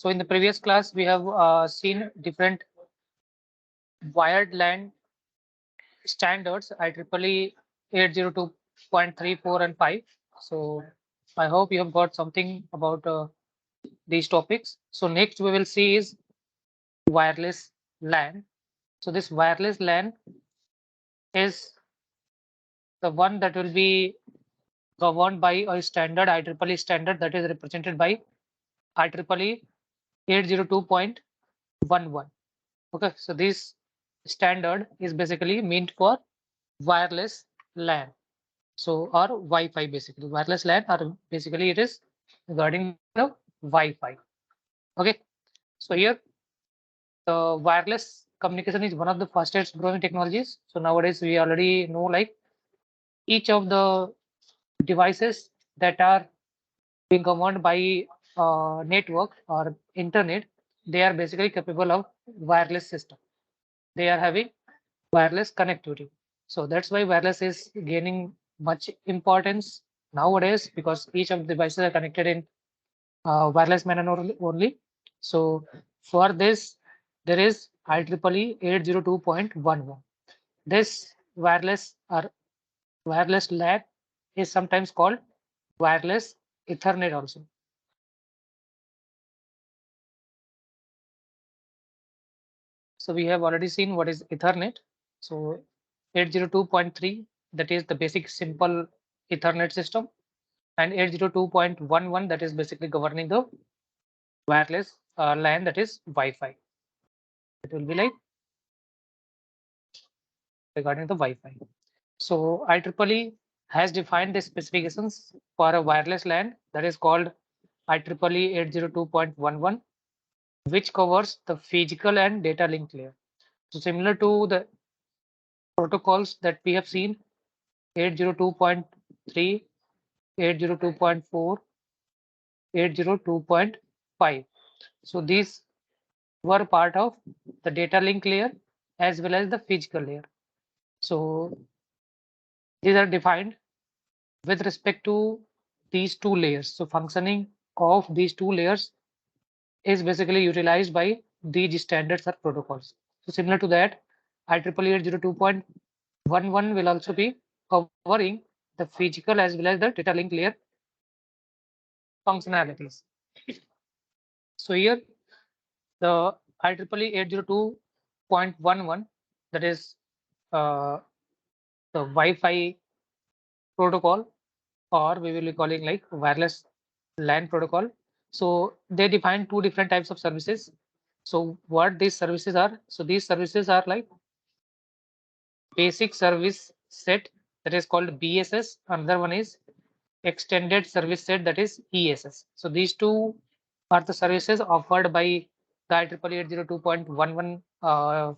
So in the previous class, we have seen different wired LAN standards, IEEE 802.34 and 5. So I hope you have got something about these topics. So next we will see is wireless LAN. So this wireless LAN is the one that will be governed by a standard IEEE standard that is represented by IEEE 802.11. Okay, so this standard is basically meant for wireless LAN. So or Wi-Fi basically. Wireless LAN or basically it is regarding the Wi-Fi. Okay, so here the wireless communication is one of the fastest growing technologies. So nowadays we already know like each of the devices that are being governed by network or internet, they are basically capable of wireless system. They are having wireless connectivity. So that's why wireless is gaining much importance nowadays because each of the devices are connected in wireless manner only. So for this, there is IEEE 802.11. This wireless or wireless LAN is sometimes called wireless Ethernet also. So we have already seen what is Ethernet. So 802.3, that is the basic simple Ethernet system, and 802.11, that is basically governing the wireless LAN, that is Wi-Fi. It will be like regarding the Wi-Fi. So IEEE has defined the specifications for a wireless LAN that is called IEEE 802.11, which covers the physical and data link layer. So similar to the protocols that we have seen, 802.3, 802.4, 802.5. So these were part of the data link layer as well as the physical layer. So these are defined with respect to these two layers. So functioning of these two layers is basically utilized by these standards or protocols. So similar to that, IEEE 802.11 will also be covering the physical as well as the data link layer functionalities. So here the IEEE 802.11, that is the Wi-Fi protocol, or we will be calling like wireless LAN protocol. So they define two different types of services. So what these services are? So these services are like basic service set, that is called BSS. Another one is extended service set, that is ESS. So these two are the services offered by the IEEE 802.11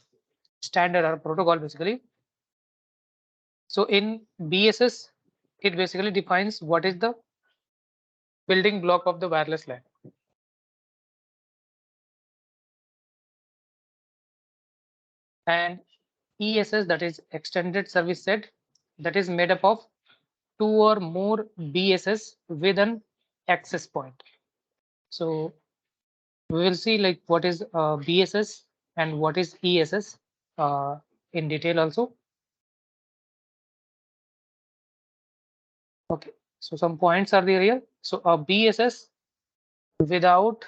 standard or protocol basically. So in BSS, it basically defines what is the building block of the wireless LAN. And ESS, that is extended service set, that is made up of two or more BSS with an access point. So we will see like what is BSS and what is ESS in detail also. Okay, so some points are there here. So a BSS without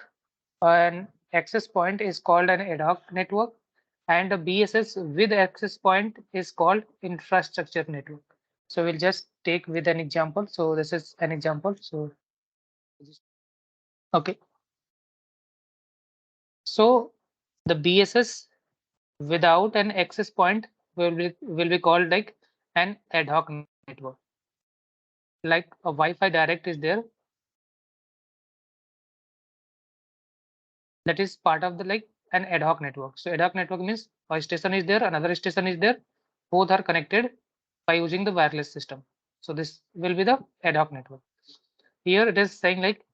an access point is called an ad hoc network, and a BSS with access point is called infrastructure network. So we'll just take with an example. So this is an example. So okay, so the BSS without an access point will be called like an ad hoc network. Like a Wi-Fi direct is there, that is part of the like an ad hoc network. So ad hoc network means a station is there, another station is there, both are connected by using the wireless system. So this will be the ad hoc network. Here it is saying like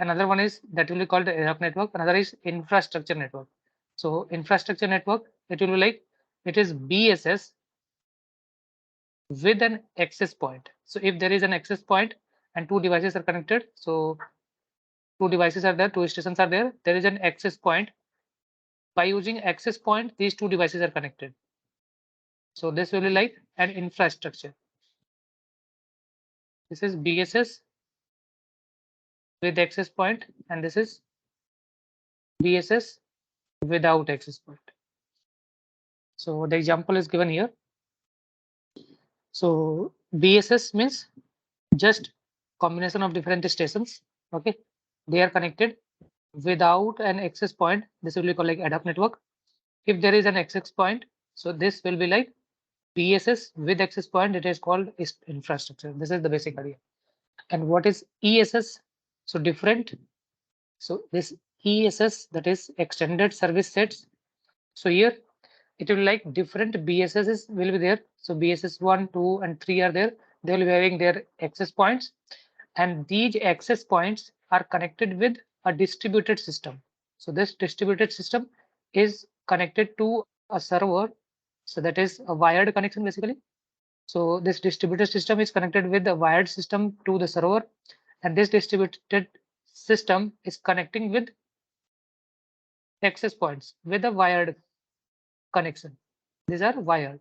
another one is that will be called the ad hoc network, another is infrastructure network. So infrastructure network, it will be like it is BSS with an access point. So if there is an access point and two devices are connected, so two devices are there, two stations are there. There is an access point. By using access point, these two devices are connected. So this will be like an infrastructure. This is BSS with access point, and this is BSS without access point. So the example is given here. So BSS means just combination of different stations. Okay, they are connected without an access point. This will be called like ad hoc network. If there is an access point, so this will be like BSS with access point. It is called infrastructure. This is the basic idea. And what is ESS? So different. So this ESS, that is extended service sets. So here it will like different BSSs will be there. So BSS 1, 2, and 3 are there. They will be having their access points, and these access points are connected with a distributed system. So this distributed system is connected to a server. So that is a wired connection basically. So this distributed system is connected with the wired system to the server, and this distributed system is connecting with access points with a wired connection. These are wired.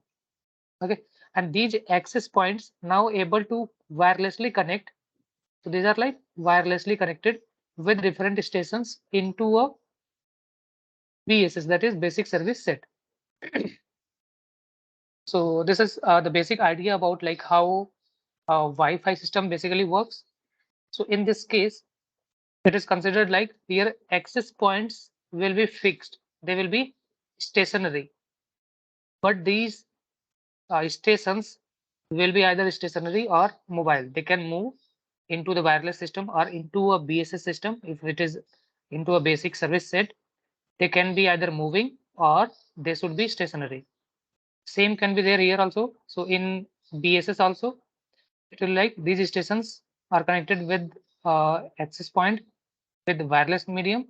Okay, and these access points now able to wirelessly connect. So these are like wirelessly connected with different stations into a BSS, that is basic service set. So this is the basic idea about like how a Wi-Fi system basically works. So in this case, it is considered like here access points will be fixed. They will be stationary. But these stations will be either stationary or mobile. They can move into the wireless system or into a BSS system. If it is into a basic service set, they can be either moving or they should be stationary. Same can be there here also. So in BSS also, it will like these stations are connected with access point with wireless medium,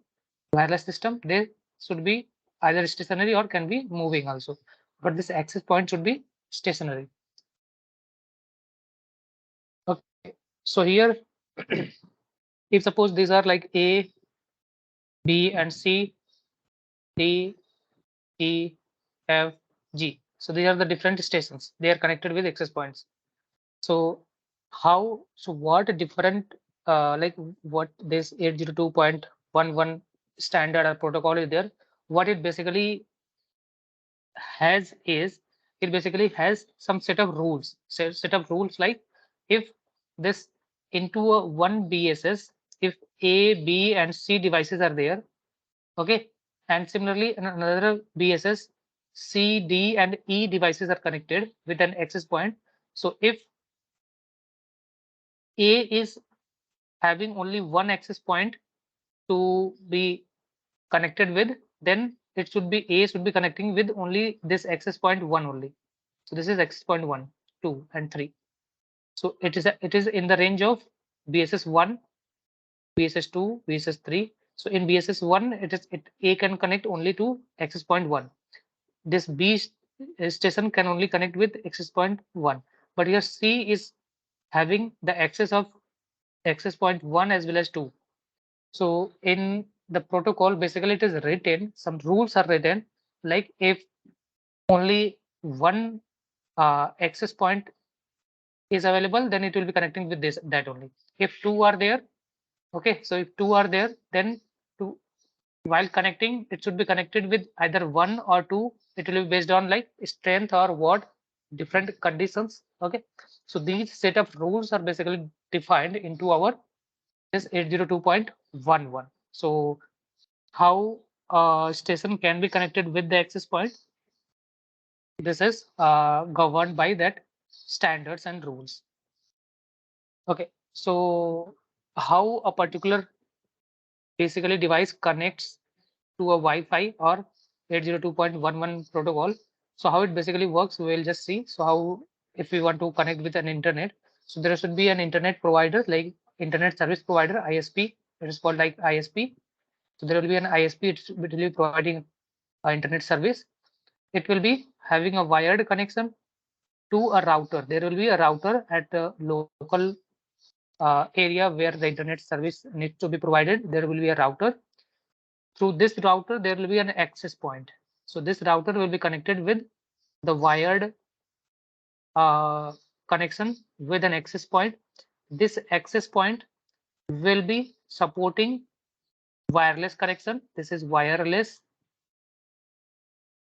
wireless system. They should be either stationary or can be moving also. But this access point should be stationary. Okay. So here, if suppose these are like A, B, and C, D, E, F, G. So these are the different stations. They are connected with access points. So what different like what this 802.11 standard or protocol is there? What it basically has is it basically has some set of rules. Set of rules like if this into a one BSS, if A, B, and C devices are there, okay, and similarly in another BSS, C, D, and E devices are connected with an access point. So if A is having only one access point to be connected with, then it should be A should be connecting with only this access point one only. So this is access point 1, 2, and 3. So it is in the range of BSS 1, BSS 2, BSS 3. So in BSS 1, it A can connect only to access point 1. This B station can only connect with access point 1. But here C is having the access of access point 1 as well as 2. So in the protocol, basically it is written, some rules are written, like if only one access point is available, then it will be connecting with this that only. If two are there, okay, so if two are there, then two while connecting, it should be connected with either one or two. It will be based on like strength or what different conditions. Okay, so these set of rules are basically defined into our this 802.11. So how a station can be connected with the access point, this is governed by that standards and rules. Okay, so how a particular basically device connects to a Wi-Fi or 802.11 protocol. So how it basically works, we will just see. So how if we want to connect with an internet, so there should be an internet provider like internet service provider ISP. It is called like ISP. So there will be an ISP. It will be providing internet service. It will be having a wired connection to a router. There will be a router at the local area where the internet service needs to be provided, there will be a router. Through this router, there will be an access point. So this router will be connected with the wired connection with an access point. This access point will be supporting wireless connection. This is wireless.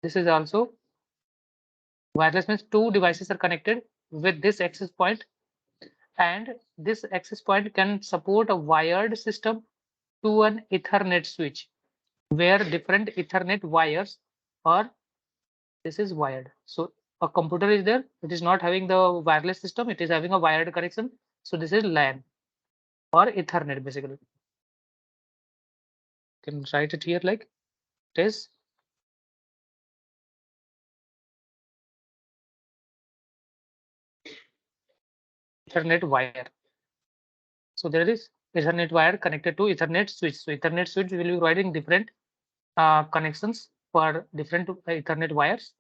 This is also wireless, means two devices are connected with this access point, and this access point can support a wired system to an Ethernet switch where different Ethernet wires are, this is wired. So a computer is there, it is not having the wireless system, it is having a wired connection. So this is LAN or Ethernet basically. You can write it here like it is Ethernet wire. So there is Ethernet wire connected to Ethernet switch. So Ethernet switch will be providing different connections for different Ethernet wires.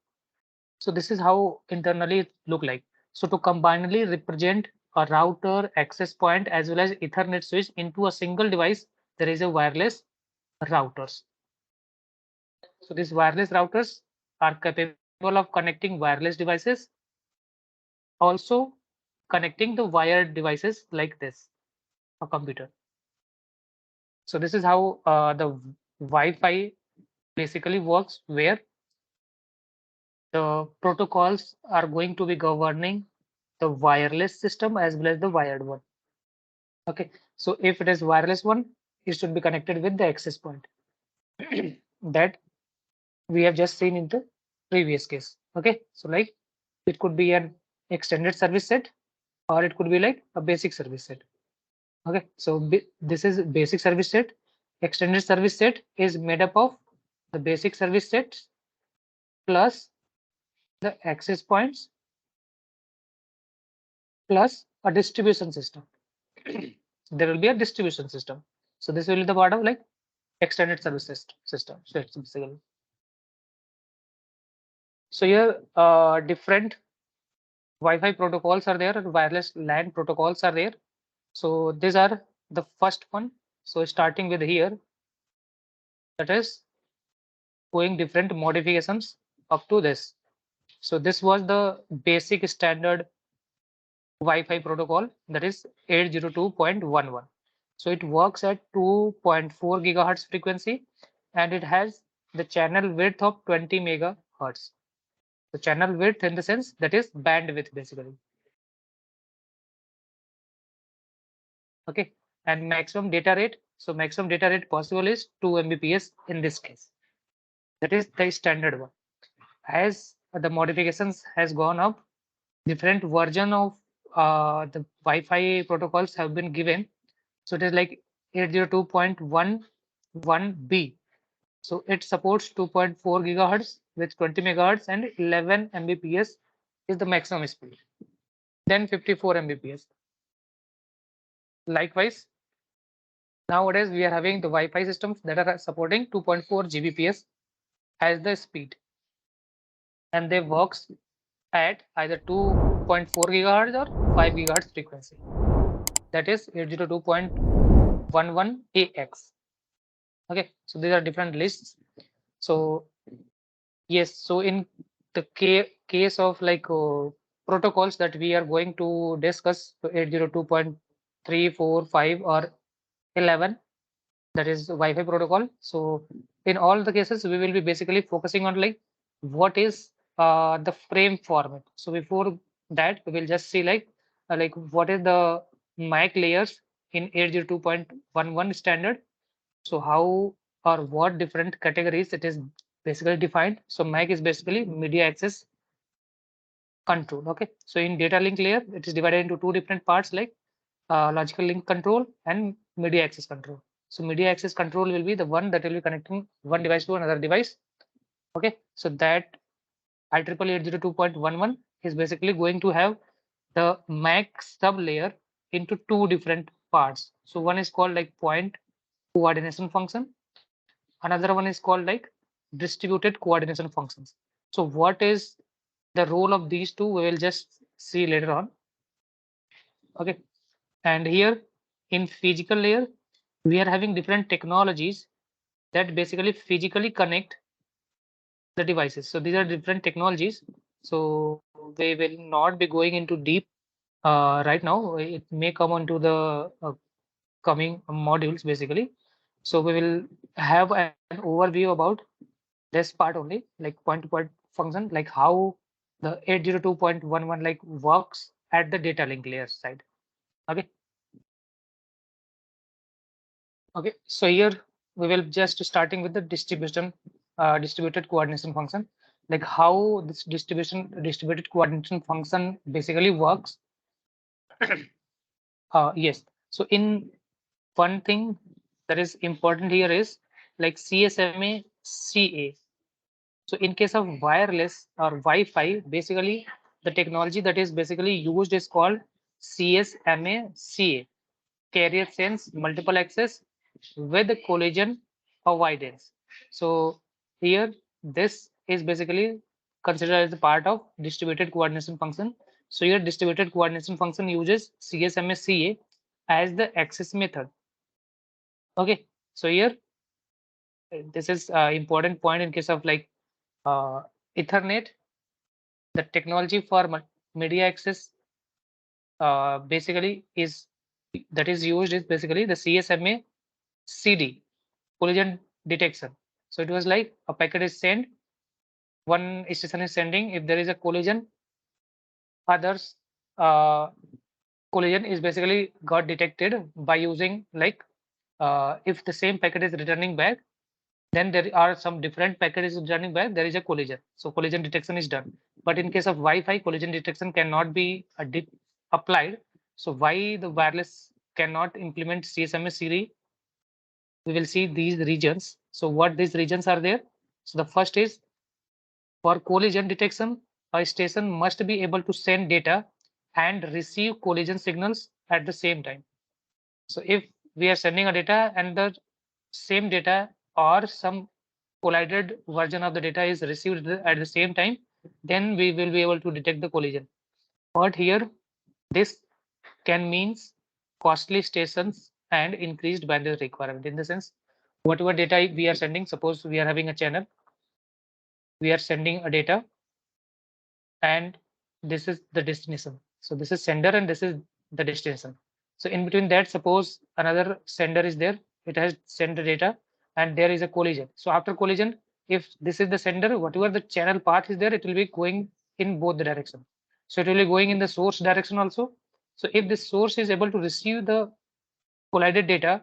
So this is how internally it look like. So to combinedly represent a router, access point, as well as Ethernet switch into a single device, there is a wireless routers. So these wireless routers are capable of connecting wireless devices, also connecting the wired devices like this, a computer. So this is how the Wi-Fi basically works, where the protocols are going to be governing the wireless system as well as the wired one. Okay, so if it is wireless one, it should be connected with the access point that we have just seen in the previous case. Okay, so like it could be an extended service set or it could be like a basic service set. Okay, so this is basic service set. Extended service set is made up of the basic service set plus the access points plus a distribution system. There will be a distribution system. So this will be the part of like extended service system. So it's basically. So here different Wi-Fi protocols are there, wireless LAN protocols are there. So these are the first one. So starting with here, that is going different modifications up to this. So this was the basic standard Wi-Fi protocol, that is 802.11. So it works at 2.4 gigahertz frequency and it has the channel width of 20 megahertz. The channel width in the sense that is bandwidth basically. Okay, and maximum data rate. So maximum data rate possible is 2 Mbps in this case. That is the standard one. As the modifications has gone up, different version of the Wi-Fi protocols have been given. So it is like 802.11b. So it supports 2.4 gigahertz with 20 megahertz and 11 Mbps is the maximum speed. Then 54 Mbps. Likewise, nowadays we are having the Wi-Fi systems that are supporting 2.4 Gbps as the speed, and they works at either 2.4 gigahertz or 5 gigahertz frequency. That is 802.11 AX. Okay, so these are different lists. So yes, so in the case of like protocols that we are going to discuss, so 802.3, 4, 5 or 11, that is Wi-Fi protocol. So in all the cases, we will be basically focusing on like what is the frame format. So before that, we will just see like what is the MAC layers in 802.11 standard. So how or what different categories it is basically defined. So MAC is basically media access control. Okay, so in data link layer, it is divided into two different parts like logical link control and media access control. So media access control will be the one that will be connecting one device to another device. Okay, so that IEEE 802.11 is basically going to have the MAC sub layer into two different parts. So one is called like point coordination function. Another one is called like distributed coordination functions. So what is the role of these two? We will just see later on. Okay, And here in physical layer, we are having different technologies that basically physically connect the devices. So these are different technologies. So we will not be going into deep right now. It may come onto the coming modules basically. So we will have an overview about this part only, like point-to-point function, like how the 802.11 like works at the data link layer side. Okay. Okay. So here we will just starting with the distributed coordination function, like how this distributed coordination function basically works. Yes. So in one thing that is important here is like CSMA CA. So in case of wireless or Wi-Fi, basically the technology that is basically used is called CSMA-CA, carrier sense multiple access with collision avoidance. So here this is basically considered as a part of distributed coordination function. So your distributed coordination function uses CSMA-CA as the access method. Okay, so here this is important point in case of like uh, Ethernet. The technology for media access basically is that is used is basically the CSMA CD, collision detection. So it was like a packet is sent, one station is sending. If there is a collision, others collision is basically got detected by using like if the same packet is returning back, then there are some different packages returning back, there is a collision. So collision detection is done. But in case of Wi-Fi, collision detection cannot be applied. So why the wireless cannot implement CSMA series? We will see these regions. So what these regions are there? So the first is for collision detection, a station must be able to send data and receive collision signals at the same time. So if we are sending a data and the same data or some collided version of the data is received at the same time, then we will be able to detect the collision. But here, this can means costly stations and increased bandwidth requirement. In the sense, whatever data we are sending, suppose we are having a channel, we are sending a data, and this is the destination. So this is sender and this is the destination. So in between that, suppose another sender is there, it has sent the data and there is a collision. So after collision, if this is the sender, whatever the channel path is there, it will be going in both the direction. So it will be going in the source direction also. So if the source is able to receive the collided data,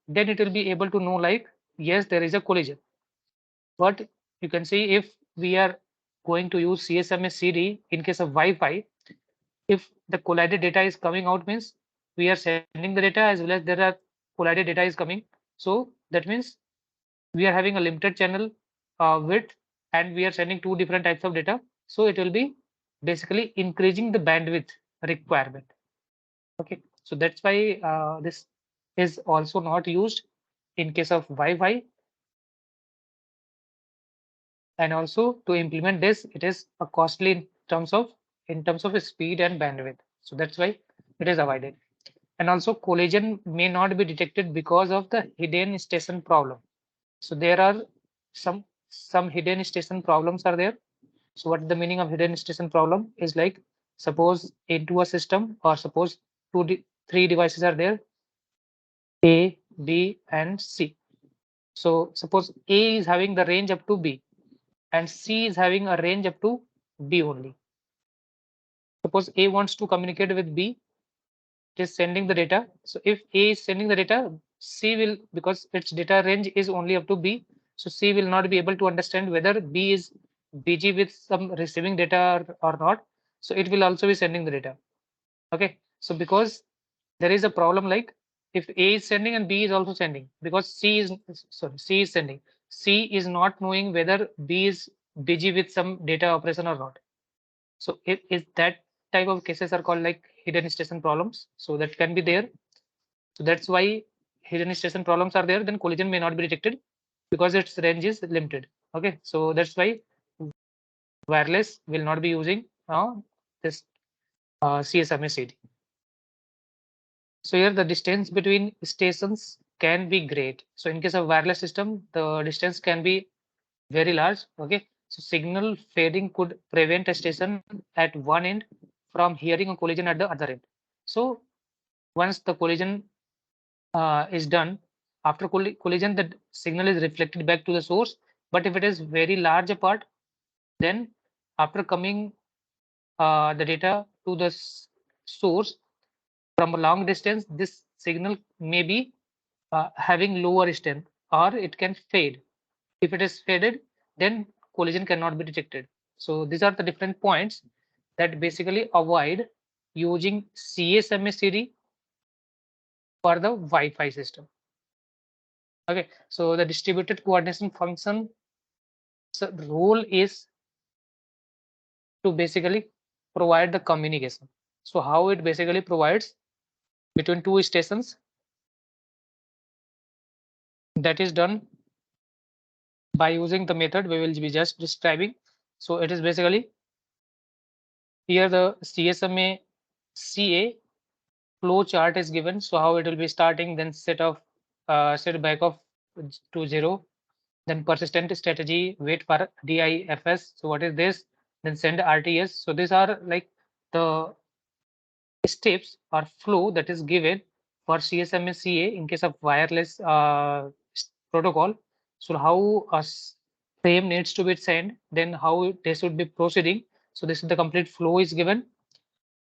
then it will be able to know like, yes, there is a collision. But you can see if we are going to use CSMA CD in case of Wi-Fi, if the collided data is coming out means we are sending the data as well as there are collided data is coming. So that means we are having a limited channel width and we are sending two different types of data. So it will be basically increasing the bandwidth requirement. Okay, so that's why this is also not used in case of Wi-Fi. And also to implement this, it is a costly in terms of speed and bandwidth. So that's why it is avoided. And also collision may not be detected because of the hidden station problem. So there are some hidden station problems are there. So what the meaning of hidden station problem is like, suppose into a system or suppose three devices are there, A, B, and C. So suppose A is having the range up to B and C is having a range up to B only. Suppose A wants to communicate with B, it is sending the data. So if A is sending the data, C will, because its data range is only up to B, so C will not be able to understand whether B is busy with some receiving data or not. So it will also be sending the data. Okay. So because there is a problem like if A is sending and B is also sending, because C is sending. C is not knowing whether B is busy with some data operation or not. So it is that type of cases are called like hidden station problems. So that can be there. So that's why hidden station problems are there. Then collision may not be detected because its range is limited. Okay, so that's why wireless will not be using this CSMA CD. So here the distance between stations can be great. So in case of wireless system, the distance can be very large. Okay, so signal fading could prevent a station at one end from hearing a collision at the other end. So once the collision is done, after collision, the signal is reflected back to the source. But if it is very large apart, then after coming the data to the source from a long distance, this signal may be having lower strength or it can fade. If it is faded, then collision cannot be detected. So these are the different points that basically avoid using CSMA CD for the Wi-Fi system. Okay, so the distributed coordination function role is to basically provide the communication. So how it basically provides between two stations, that is done by using the method we will be just describing. So it is basically here the CSMA CA flow chart is given. So how it will be starting, then set back of to 0, then persistent strategy, wait for DIFS. So what is this? Then send RTS. So these are like the steps or flow that is given for CSMA CA in case of wireless protocol. So how a frame needs to be sent, then how they should be proceeding. So this is the complete flow is given,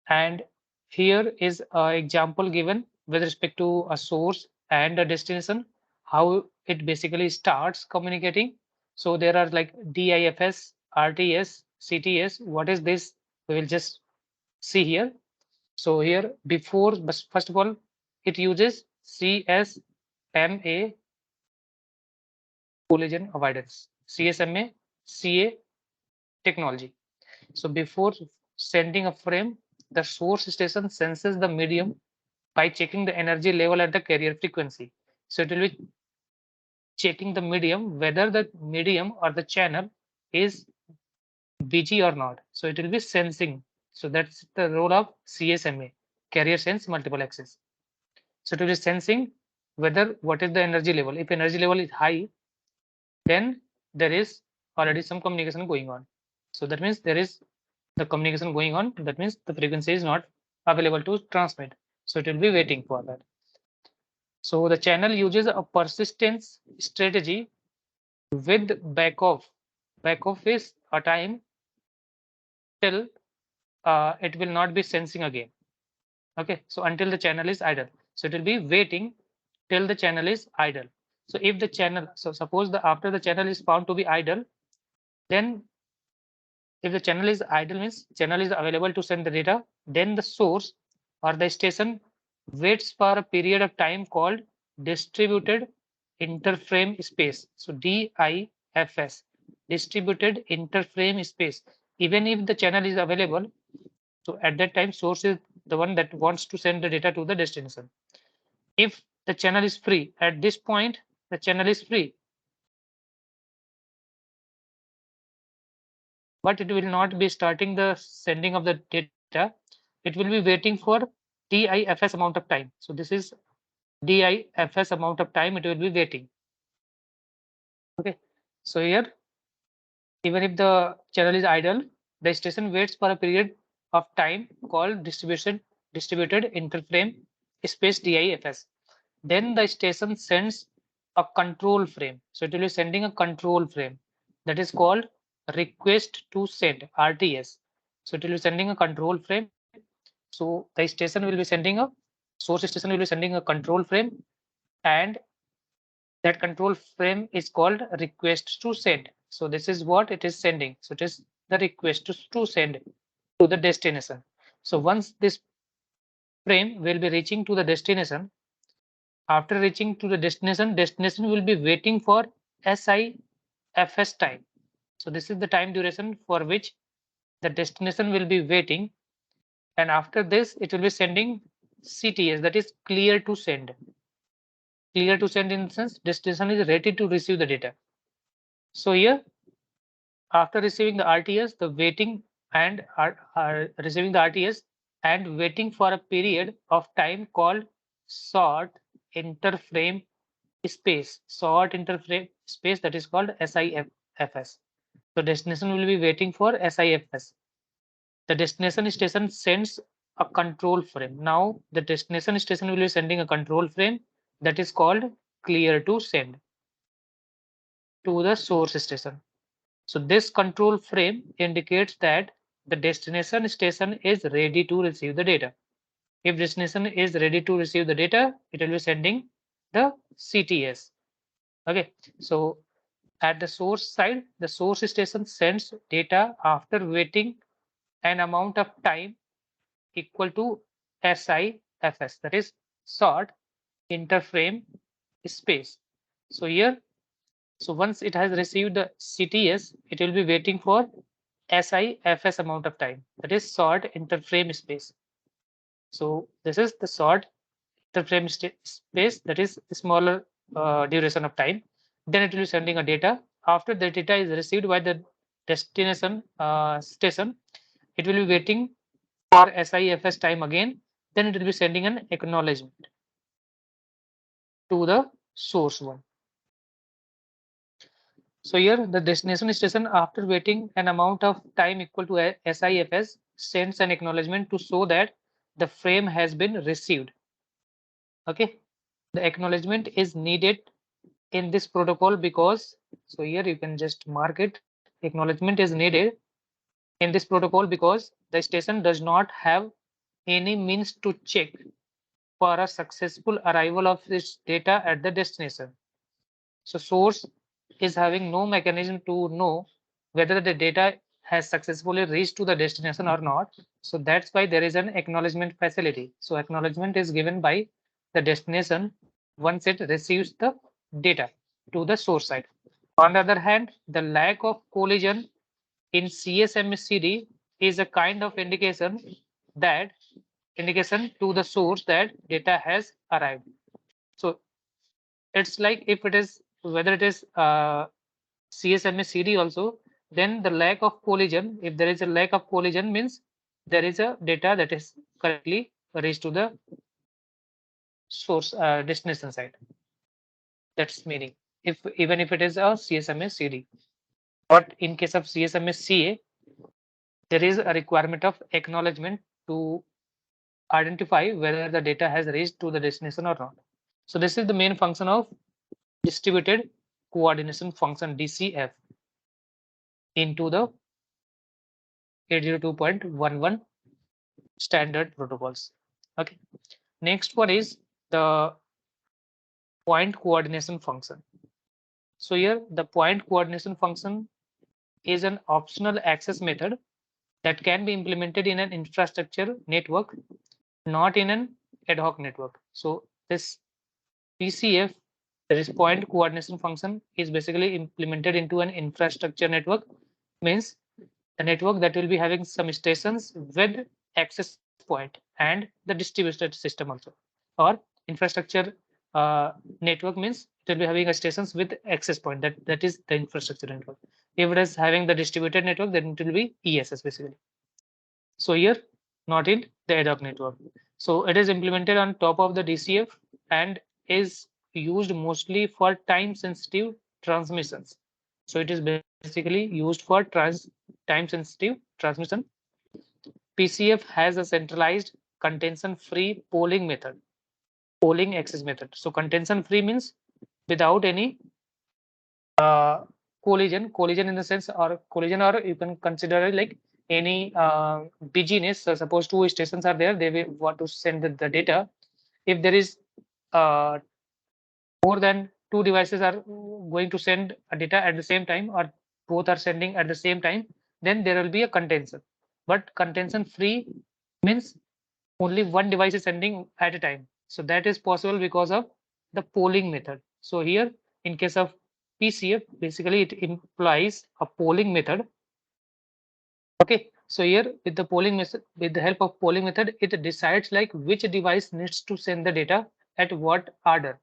and here is an example given with respect to a source and a destination, how it basically starts communicating. So there are like DIFS, RTS, CTS. What is this? We will just see here. So here before, first of all, it uses CSMA collision avoidance, CSMA CA technology. So before sending a frame, the source station senses the medium by checking the energy level at the carrier frequency. So it will be checking the medium, whether the medium or the channel is busy or not. So it will be sensing. So that's the role of CSMA, carrier sense multiple access. So it will be sensing whether what is the energy level. If energy level is high, then there is already some communication going on. So that means there is the communication going on. That means the frequency is not available to transmit. So it will be waiting for that. So the channel uses a persistence strategy with back off. Back off is a time till it will not be sensing again. Okay, so until the channel is idle. So it will be waiting till the channel is idle. So if the channel, so suppose the after the channel is found to be idle, then if the channel is idle means channel is available to send the data, then the source or the station waits for a period of time called distributed interframe space. So DIFS, distributed interframe space. Even if the channel is available, so at that time source is the one that wants to send the data to the destination. If the channel is free, at this point the channel is free, but it will not be starting the sending of the data. It will be waiting for DIFS amount of time. So this is DIFS amount of time it will be waiting. Okay. So here, even if the channel is idle, the station waits for a period of time called distributed interframe space DIFS. Then the station sends a control frame. So it will be sending a control frame that is called request to send RTS. So it will be sending a control frame. So the station will be sending a source station will be sending a control frame, and that control frame is called request to send. So this is what it is sending. So it is the request to send to the destination. So once this frame will be reaching to the destination, after reaching to the destination will be waiting for SIFS time. So this is the time duration for which the destination will be waiting, and after this it will be sending CTS, that is clear to send. Clear to send in the sense destination is ready to receive the data. So here after receiving the RTS, the waiting and receiving the RTS and waiting for a period of time called sort interframe sort interframe space, that is called SIFS. So destination will be waiting for SIFS. The destination station sends a control frame. Now the destination station will be sending a control frame that is called clear to send to the source station. So this control frame indicates that the destination station is ready to receive the data. If destination is ready to receive the data, it will be sending the CTS. Okay, so at the source side, the source station sends data after waiting an amount of time equal to SIFS, that is sort interframe space. So here, so once it has received the CTS, it will be waiting for SIFS amount of time, that is sort interframe space. So this is the sort interframe space, that is smaller duration of time. Then it will be sending a data. After the data is received by the destination station, it will be waiting for SIFS time again. Then it will be sending an acknowledgement to the source one. So here the destination station, after waiting an amount of time equal to SIFS, sends an acknowledgement to show that the frame has been received. Okay, the acknowledgement is needed in this protocol because, so here you can just mark it, acknowledgement is needed in this protocol because the station does not have any means to check for a successful arrival of this data at the destination. So source is having no mechanism to know whether the data has successfully reached to the destination or not. So that's why there is an acknowledgement facility. So acknowledgement is given by the destination once it receives the data to the source side. On the other hand, the lack of collision in CSMSCD is a kind of that indication to the source that data has arrived. So it's like if it is whether it is CSMA-CD also, then the lack of collision, if there is a lack of collision means there is a data that is correctly reached to the source destination side. That's meaning if even if it is a CSMA-CD. But in case of CSMA-CA, there is a requirement of acknowledgement to identify whether the data has reached to the destination or not. So this is the main function of distributed coordination function DCF into the 802.11 standard protocols. Okay. Next one is the point coordination function. So here the point coordination function is an optional access method that can be implemented in an infrastructure network, not in an ad hoc network. So this PCF, that is point coordination function, is basically implemented into an infrastructure network, means a network that will be having some stations with access point and the distributed system also. Or infrastructure network means it will be having a stations with access point, that is the infrastructure network. If it is having the distributed network, then it will be ESS basically. So here not in the ad hoc network. So it is implemented on top of the DCF and is used mostly for time sensitive transmissions. So it is basically used for time sensitive transmission. PCF has a centralized contention free polling access method. So contention free means without any uh, collision in the sense, or collision, or you can consider it like any busyness. So suppose two stations are there, they will want to send the data. If there is uh, more than two devices are going to send a data at the same time, or both are sending at the same time, then there will be a contention. But contention free means only one device is sending at a time. So that is possible because of the polling method. So here in case of PCF, basically it implies a polling method. Okay, so here with the polling method, with the help of polling method, it decides like which device needs to send the data at what order.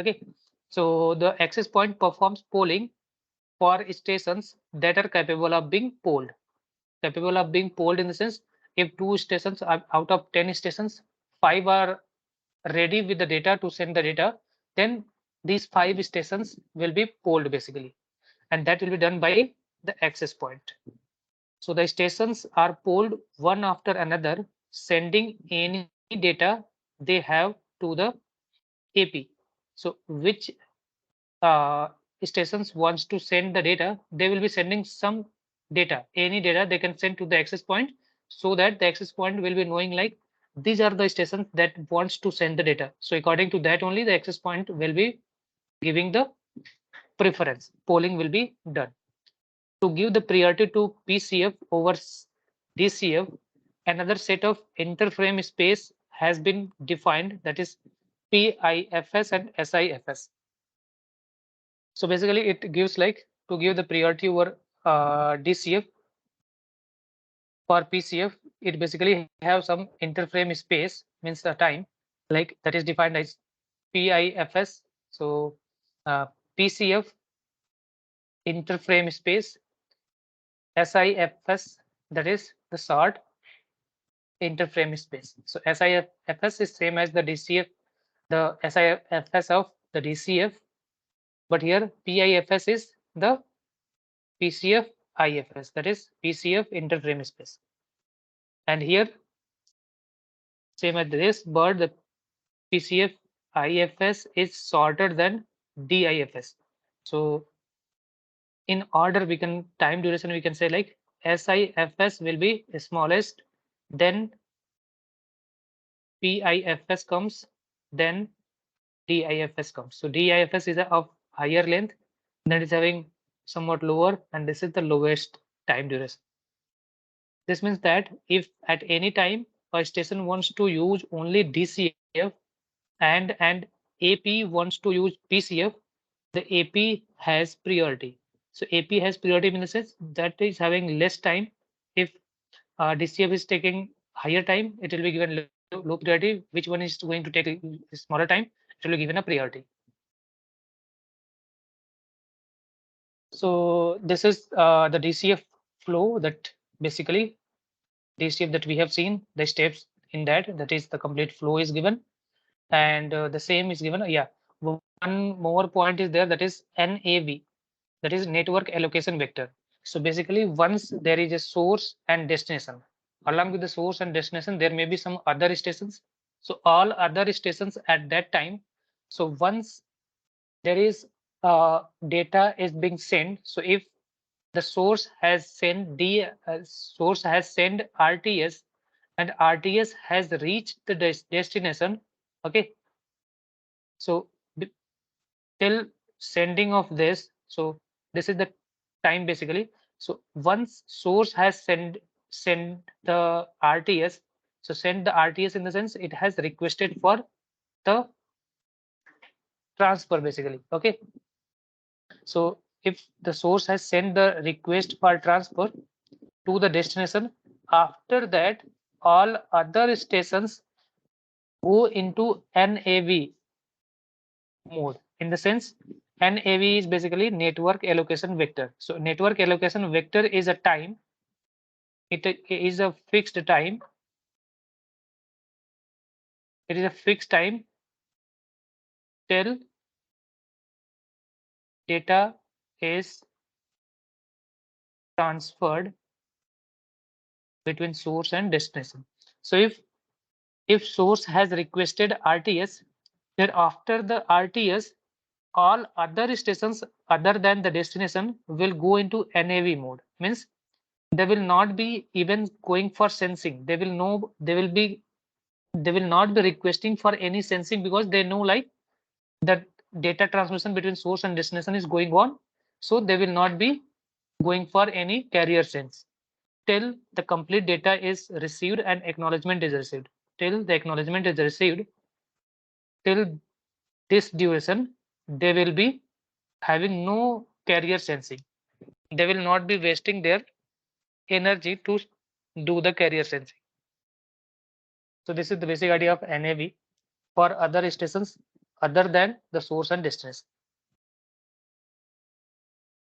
Okay, so the access point performs polling for stations that are capable of being polled. Capable of being polled in the sense, if two stations are out of 10 stations, 5 are ready with the data to send the data, then these 5 stations will be polled basically, and that will be done by the access point. So the stations are polled one after another, sending any data they have to the AP. So which uh, stations wants to send the data, they will be sending some data, any data they can send to the access point, so that the access point will be knowing like these are the stations that wants to send the data. So according to that only the access point will be giving the preference. Polling will be done. To give the priority to PCF over DCF, another set of interframe space has been defined, that is PIFS and SIFS. So basically it gives like to give the priority over DCF for PCF, it basically have some interframe space, means the time, like that is defined as PIFS. So PCF interframe space, SIFS, that is the short interframe space. So SIFS is same as the DCF, the SIFS of the DCF, but here PIFS is the PCF IFS, that is PCF interframe space. And here same as this, but the PCF IFS is shorter than DIFS. So in order we can time duration we can say like SIFS will be smallest, then PIFS comes, then DIFS comes. So DIFS is of higher length, then it's having somewhat lower, and this is the lowest time duration. This means that if at any time a station wants to use only DCF and AP wants to use PCF, the AP has priority. So AP has priority in the sense that is having less time. If DCF is taking higher time, it will be given low priority. Which one is going to take a smaller time, it will be given a priority. So this is the DCF flow, that basically DCF that we have seen, the steps in that is the complete flow is given, and the same is given. Yeah, one more point is there, that is NAV, that is network allocation vector. So basically once there is a source and destination, along with the source and destination there may be some other stations. So all other stations at that time, so once there is data is being sent, so if the source has sent source has sent RTS and RTS has reached the destination, okay, so till sending of this, so this is the time basically. So once source has send the RTS, so send the RTS in the sense it has requested for the transfer basically, okay. So if the source has sent the request for transfer to the destination, after that all other stations go into NAV mode. In the sense, NAV is basically network allocation vector. So network allocation vector is a time, it is a fixed time, it is a fixed time till data is transferred between source and destination. So if source has requested RTS, then after the RTS, all other stations other than the destination will go into NAV mode. Means they will not be even going for sensing. They will not be requesting for any sensing, because they know like that data transmission between source and destination is going on. So they will not be going for any carrier sense till the complete data is received and acknowledgement is received. Till the acknowledgement is received, till this duration, they will be having no carrier sensing. They will not be wasting their energy to do the carrier sensing. So this is the basic idea of NAV for other stations other than the source and destination.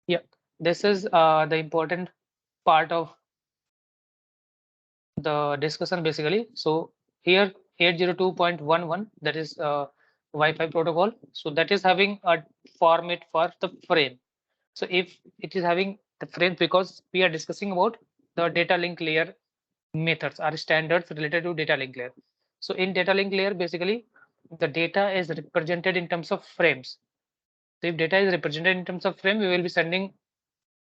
Yeah, this is the important part of the discussion basically. So here 802.11, that is Wi-Fi protocol. So that is having a format for the frame. So if it is having the frame, because we are discussing about the data link layer methods or standards related to data link layer. So in data link layer, basically the data is represented in terms of frames. So if data is represented in terms of frame, we will be sending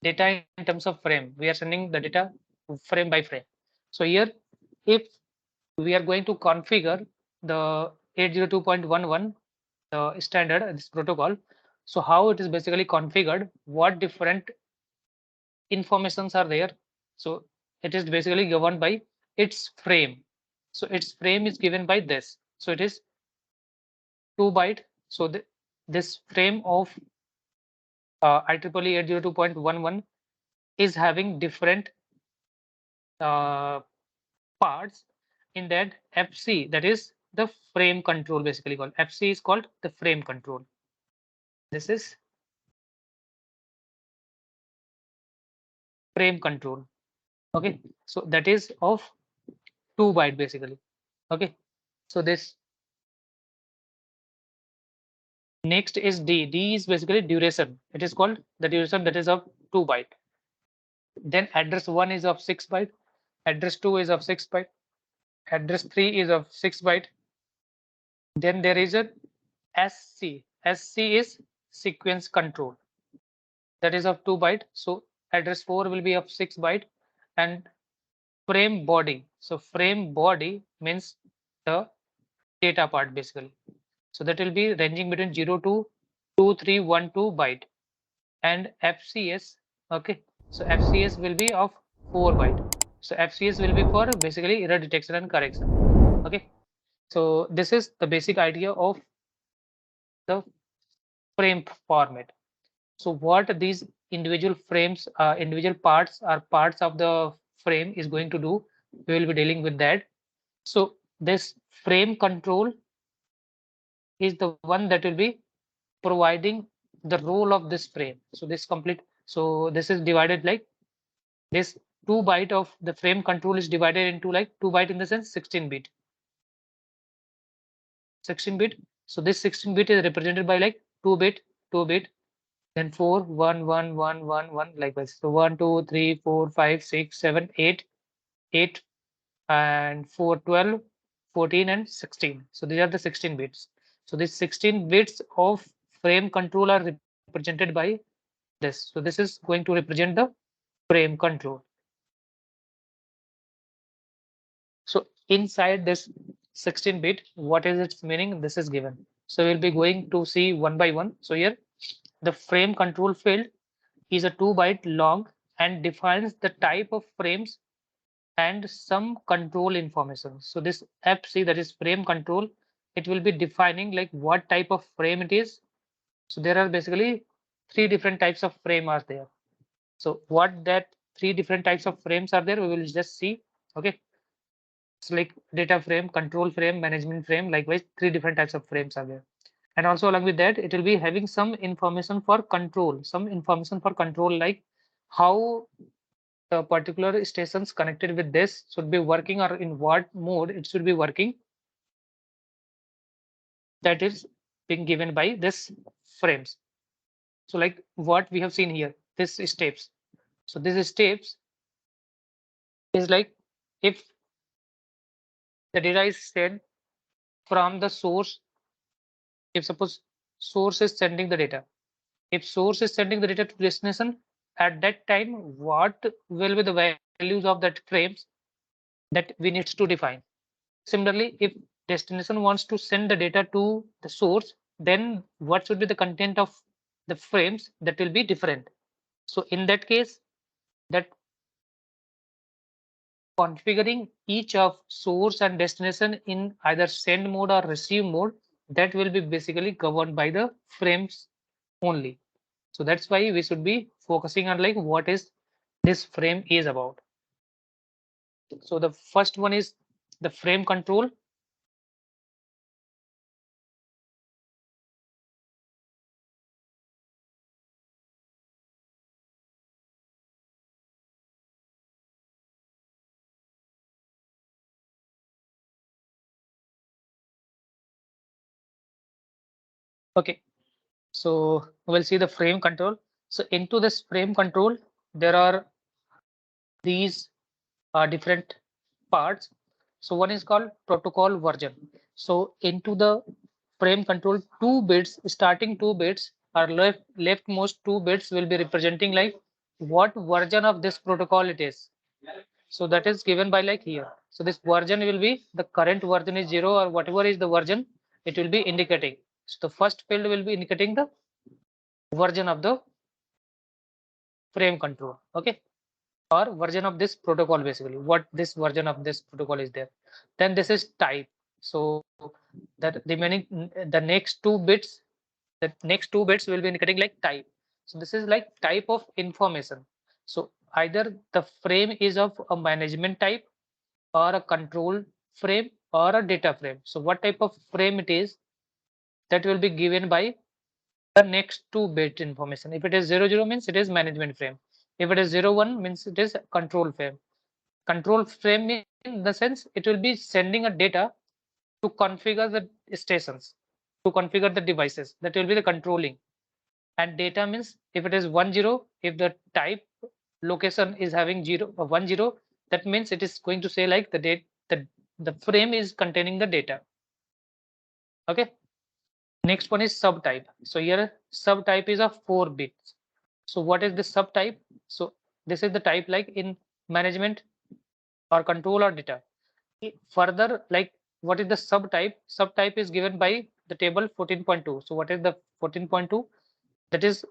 data in terms of frame. We are sending the data frame by frame. So here, if we are going to configure the 802.11 standard, this protocol. So how it is basically configured, what different informations are there. So it is basically governed by its frame. So its frame is given by this. So it is 2 byte. So this frame of IEEE 802.11 is having different uh, parts in that FC, that is the frame control, basically called FC is called the frame control. This is frame control. Okay, so that is of 2 byte basically. Okay, so this next is D. D is basically duration. It is called the duration, that is of 2 byte. Then address 1 is of 6 byte. Address 2 is of 6 byte. Address 3 is of 6 byte. Then there is a SC. SC is sequence control, that is of 2 byte. So address 4 will be of 6 byte. And frame body. So frame body means the data part basically. So that will be ranging between 0 to 2312 byte. And FCS, okay. So FCS will be of 4 byte. So FCS will be for basically error detection and correction. Okay. So this is the basic idea of the frame format. So what these individual frames, individual parts are parts of the frame is going to do, we will be dealing with that. So this frame control is the one that will be providing the role of this frame. So this complete, so this is divided like this 2 byte of the frame control is divided into like 2 byte in the sense 16 bit. 16 bit. So this 16 bit is represented by like 2 bit, 2 bit, then 4, 1, 1, 1, 1, 1, likewise. So 1, 2, 3, 4, 5, 6, 7, 8, 8, and 4, 12, 14, and 16. So these are the 16 bits. So these 16 bits of frame control are represented by this. So this is going to represent the frame control. So inside this 16 bit, what is its meaning? This is given. So we'll be going to see one by one. So here the frame control field is a 2 byte long and defines the type of frames and some control information. So this FC, that is frame control, it will be defining like what type of frame it is. So there are basically 3 different types of frame are there. So what that 3 different types of frames are there, we will just see. Okay. It's like data frame, control frame, management frame. Likewise, 3 different types of frames are there. And also along with that, it will be having some information for control, like how the particular stations connected with this should be working or in what mode it should be working. That is being given by this frames. So like what we have seen here, this steps. So this steps is like if the data is sent from the source, if suppose source is sending the data, if source is sending the data to destination, at that time what will be the values of that frames that we need to define. Similarly, if destination wants to send the data to the source, then what should be the content of the frames, that will be different. So in that case, that configuring each of source and destination in either send mode or receive mode, that will be basically governed by the frames only. So that's why we should be focusing on like what is this frame is about. So the first one is the frame control. Okay, so we'll see the frame control. So into this frame control, there are these different parts. So one is called protocol version. So into the frame control, two bits, starting two bits are leftmost two bits will be representing like what version of this protocol it is. So that is given by like here. So this version will be the current version is 0 or whatever is the version, it will be indicating. So the first field will be indicating the version of the frame control. Okay, or version of this protocol, basically what this version of this protocol is there. Then this is type. So that remaining the next two bits will be indicating like type. So this is like type of information. So either the frame is of a management type or a control frame or a data frame. So what type of frame it is, that will be given by the next two bit information. If it is 00 means it is management frame. If it is 01 means it is control frame. Control frame in the sense it will be sending a data to configure the stations, to configure the devices. That will be the controlling. And data means if it is 10, if the type location is having 0 or 10, that means it is going to say like the date the frame is containing the data. Okay. Next one is subtype. So here subtype is of 4 bits. So what is the subtype? So this is the type like in management or control or data. Further, like what is the subtype? Subtype is given by the table 14.2. So what is the 14.2? That is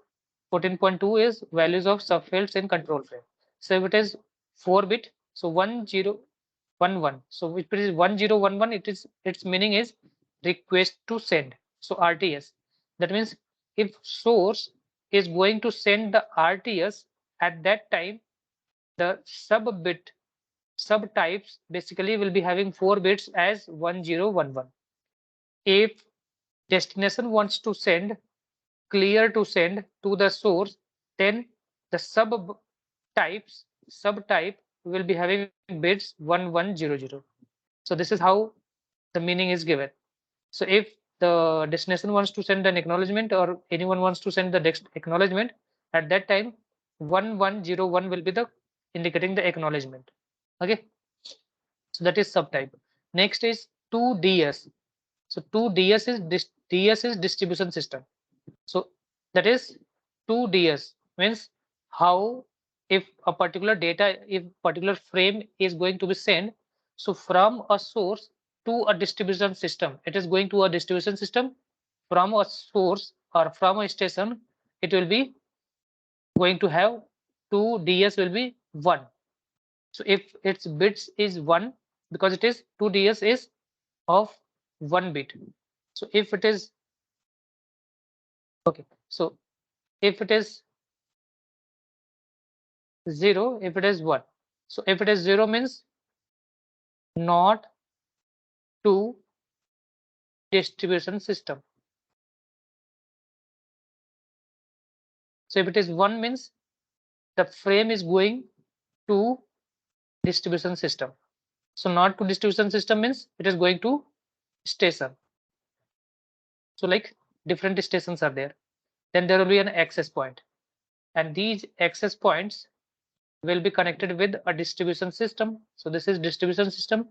14.2 is values of subfields in control frame. So if it is 4 bit, so 1011. So if it is 1011, it is its meaning is request to send. So RTS. That means if source is going to send the RTS at that time, the subtypes basically will be having 4 bits as 1011. If destination wants to send clear to send to the source, then the subtype will be having bits 1100. So this is how the meaning is given. So if the destination wants to send an acknowledgement or anyone wants to send the next acknowledgement, at that time 1101 will be the indicating the acknowledgement. Okay, so that is subtype. Next is 2DS. So 2DS is DS is distribution system. So that is 2DS means how if a particular data, if particular frame is going to be sent, so from a source to a distribution system, it is going to a distribution system. From a source or from a station, it will be going to have 2DS will be 1. So if its bits is 1, because it is 2DS is of 1 bit. So if it is okay, so if it is 0, if it is 1. So if it is 0 means not to distribution system. So if it is 1 means the frame is going to distribution system. So not to distribution system means it is going to station. So like different stations are there. Then there will be an access point. And these access points will be connected with a distribution system. So this is distribution system.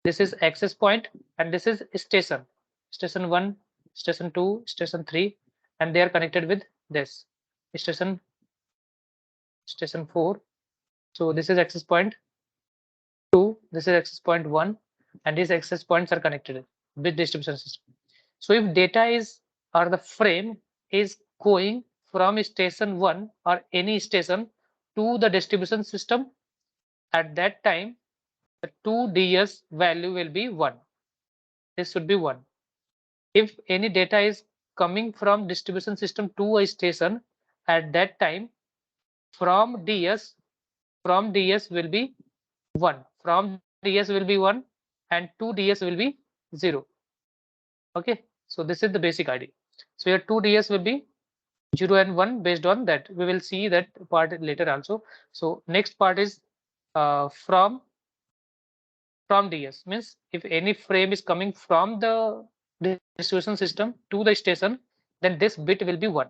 This is access point and this is station. Station 1, station 2, station 3, and they are connected with this station 4. So this is access point 2, this is access point 1, and these access points are connected with distribution system. So if data is or the frame is going from station 1 or any station to the distribution system, at that time the 2DS value will be 1. This should be 1. If any data is coming from distribution system to a station, at that time from DS will be 1. From DS will be 1 and 2DS will be 0. Okay, so this is the basic idea. So your 2DS will be 0 and 1 based on that. We will see that part later also. So next part is from DS means if any frame is coming from the distribution system to the station, then this bit will be 1.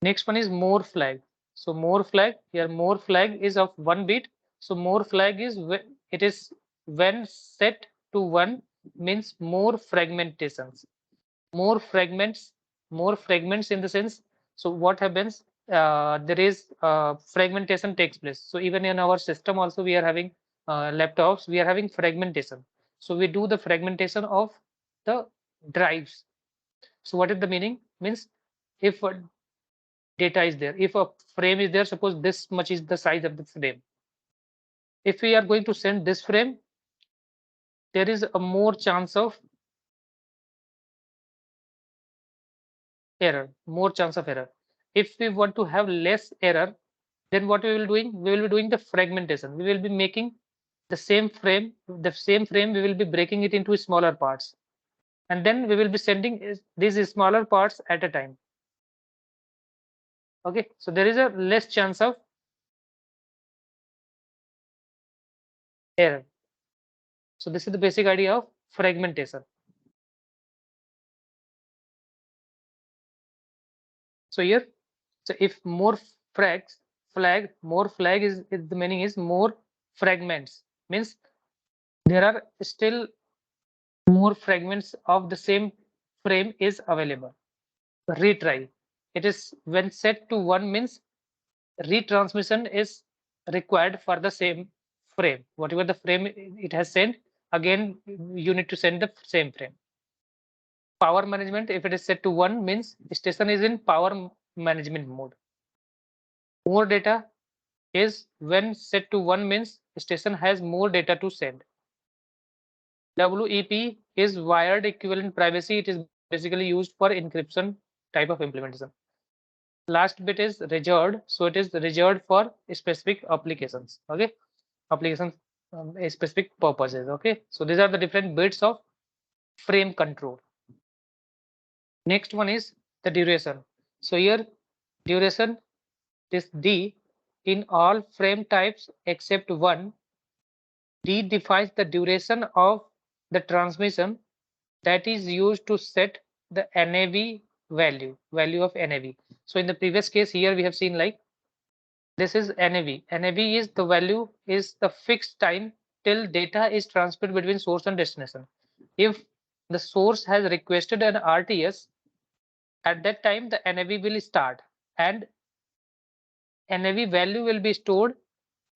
Next one is more flag. So more flag, here more flag is of 1 bit. So more flag is it is when set to 1 means more fragmentations. More fragments, more fragments in the sense. So what happens? There is fragmentation takes place. So even in our system also we are having laptops, we are having fragmentation. So we do the fragmentation of the drives. So what is the meaning? Means if data is there, if a frame is there, suppose this much is the size of the frame. If we are going to send this frame, there is a more chance of error, more chance of error. If we want to have less error, then what we will doing? We will be doing the fragmentation. We will be making the same frame, we will be breaking it into smaller parts. And then we will be sending these smaller parts at a time. Okay, so there is a less chance of error. So this is the basic idea of fragmentation. So here, so if more more flag is the meaning is more fragments, means there are still more fragments of the same frame is available. Retry. It is when set to 1 means retransmission is required for the same frame. Whatever the frame it has sent, again you need to send the same frame. Power management, if it is set to 1 means station is in power management mode. More data is when set to 1 means station has more data to send. WEP is wired equivalent privacy. It is basically used for encryption type of implementation. Last bit is reserved. So it is reserved for specific applications. Okay, applications specific purposes. Okay, so these are the different bits of frame control. Next one is the duration. So here duration is D in all frame types except one. D defines the duration of the transmission that is used to set the NAV value of NAV. So in the previous case here we have seen like this is NAV. NAV is the value is the fixed time till data is transferred between source and destination. If the source has requested an RTS, at that time the NAV will start and NAV value will be stored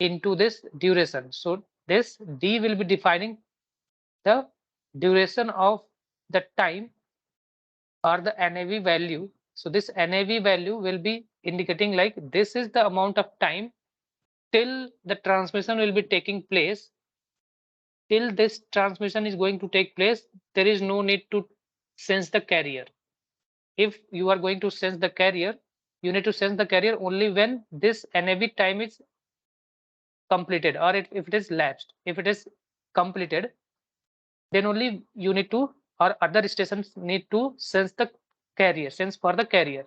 into this duration. So this D will be defining the duration of the time or the NAV value. So this NAV value will be indicating like this is the amount of time till the transmission will be taking place. Till this transmission is going to take place, there is no need to sense the carrier. If you are going to sense the carrier, you need to sense the carrier only when this NAV time is completed or if it is lapsed. If it is completed, then only you need to or other stations need to sense for the carrier.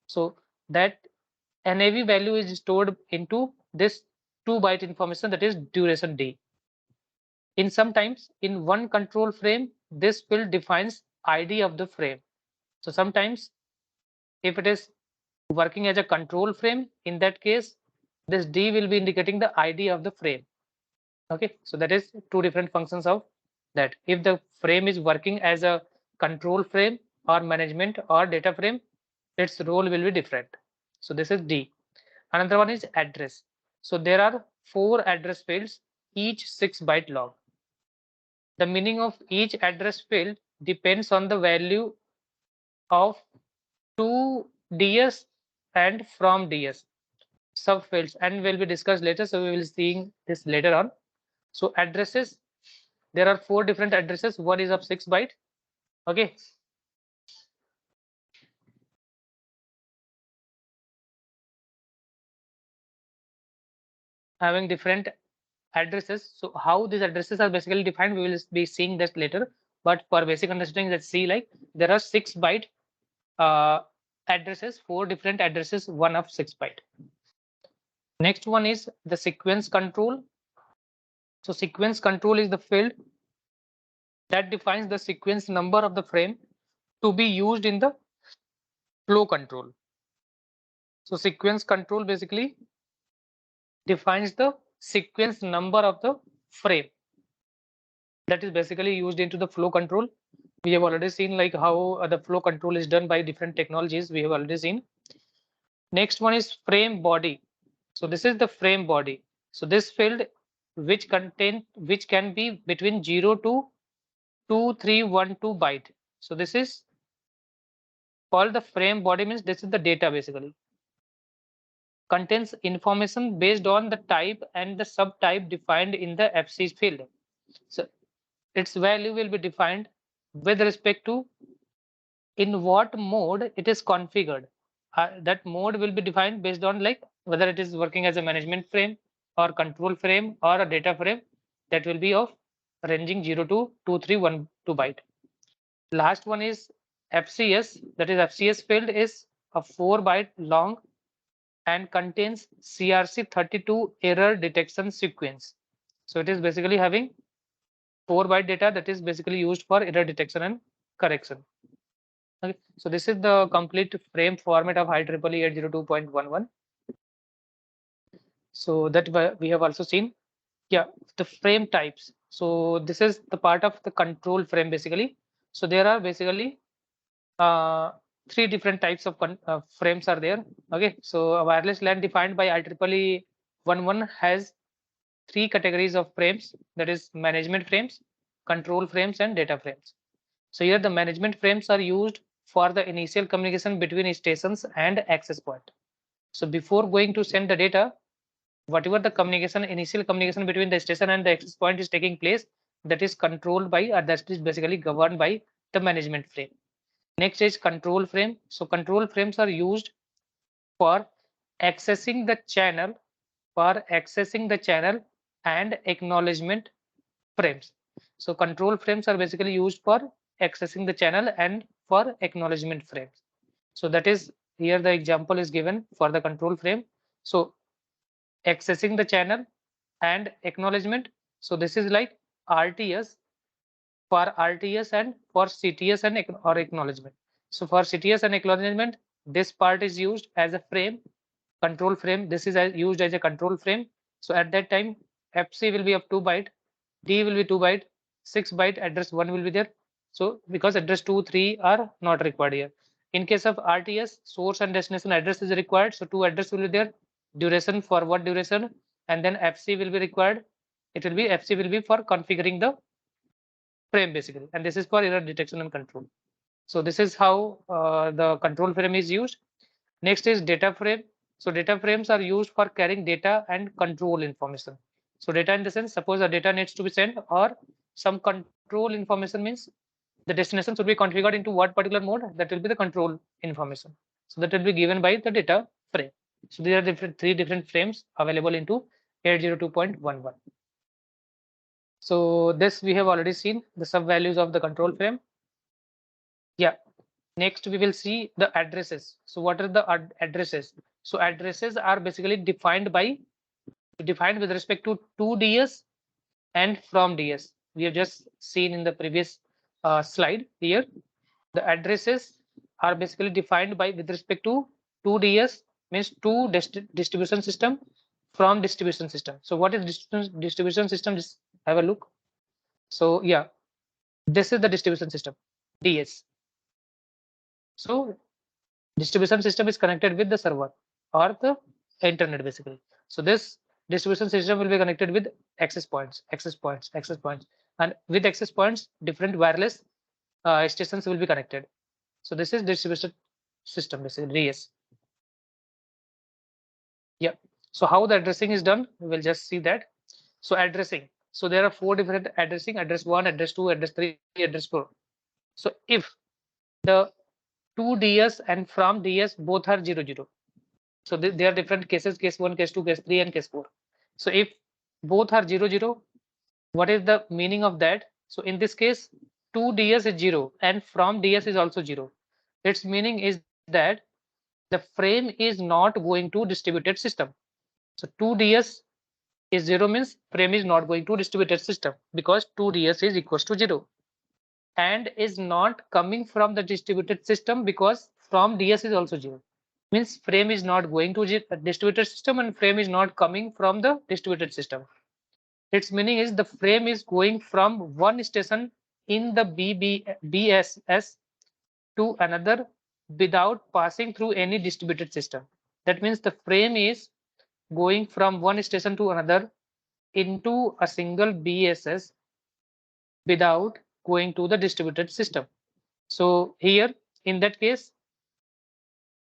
So that NAV value is stored into this 2 byte information, that is duration D. In sometimes in one control frame, this field defines ID of the frame. So sometimes if it is working as a control frame, in that case, this D will be indicating the ID of the frame. Okay, so that is two different functions of that. If the frame is working as a control frame or management or data frame, its role will be different. So this is D. Another one is address. So there are 4 address fields, each 6 byte long. The meaning of each address field depends on the value of to DS and from DS subfields and will be discussed later. So we will seeing this later on. So addresses, there are 4 different addresses. One is of 6 byte. Okay. Having different addresses. So how these addresses are basically defined, we will be seeing that later. But for basic understanding, let's see like there are 6 byte addresses, 4 different addresses, one of 6 byte. Next one is the sequence control. So sequence control is the field that defines the sequence number of the frame to be used in the flow control. So sequence control basically defines the sequence number of the frame that is basically used into the flow control. We have already seen like how the flow control is done by different technologies. We have already seen. Next one is frame body. So this is the frame body. So this field which can be between 0 to 2312 byte. So this is called the frame body, means this is the data basically. Contains information based on the type and the subtype defined in the FC field. So its value will be defined with respect to in what mode it is configured. That mode will be defined based on like whether it is working as a management frame or control frame or a data frame, that will be of ranging 0 to 2312 byte. Last one is FCS, that is FCS field is a 4 byte long and contains CRC32 error detection sequence. So it is basically having 4 byte data that is basically used for error detection and correction. Okay, so this is the complete frame format of IEEE 802.11. So that we have also seen. Yeah, the frame types. So this is the part of the control frame basically. So there are basically uh, three different types of frames are there. Okay, so a wireless LAN defined by IEEE 11 has three categories of frames, that is management frames, control frames, and data frames. So here the management frames are used for the initial communication between stations and access point. So before going to send the data, whatever the initial communication between the station and the access point is taking place, that is controlled by, or that is basically governed by the management frame. Next is control frame. So control frames are used for accessing the channel, and acknowledgement frames. So control frames are basically used for accessing the channel and for acknowledgement frames. So that is here the example is given for the control frame. So accessing the channel and acknowledgement. So this is like RTS, for RTS and for CTS and or acknowledgement. So for CTS and acknowledgement, this part is used as a frame, control frame. This is used as a control frame. So at that time, FC will be of 2 byte, D will be 2 byte, 6 byte address 1 will be there. So because address 2, 3 are not required here. In case of RTS, source and destination address is required. So 2 address will be there. Duration, for what duration, and then FC will be required. It will be FC will be for configuring the frame basically, and this is for error detection and control. So this is how the control frame is used. Next is data frame. So data frames are used for carrying data and control information. So data in the sense, suppose a data needs to be sent or some control information, means the destination should be configured into what particular mode, that will be the control information. So that will be given by the data frame. So there are three different frames available into 802.11. So this we have already seen the sub values of the control frame. Yeah. Next we will see the addresses. So what are the addresses? So addresses are basically defined with respect to 2DS and from DS. We have just seen in the previous slide here. The addresses are basically defined by with respect to 2DS, means two distribution system, from distribution system. So what is distribution system? Just have a look. So yeah, this is the distribution system, DS. So distribution system is connected with the server or the internet basically. So this distribution system will be connected with access points, and with access points, different wireless stations will be connected. So this is distribution system basically, DS. Yeah. So how the addressing is done, we will just see that. So addressing. So there are 4 different addressing: address 1, address 2, address 3, address 4. So if the 2DS and from DS both are 00. So there are different cases: case 1, case 2, case 3, and case 4. So if both are 00, what is the meaning of that? So in this case, 2DS is 0 and from DS is also 0. Its meaning is that the frame is not going to distributed system. So 2DS is 0 means frame is not going to distributed system, because 2DS is equals to 0, and is not coming from the distributed system because from DS is also 0. Means frame is not going to distributed system and frame is not coming from the distributed system. Its meaning is the frame is going from one station in the BSS to another without passing through any distributed system. That means the frame is going from one station to another into a single BSS without going to the distributed system. So here in that case,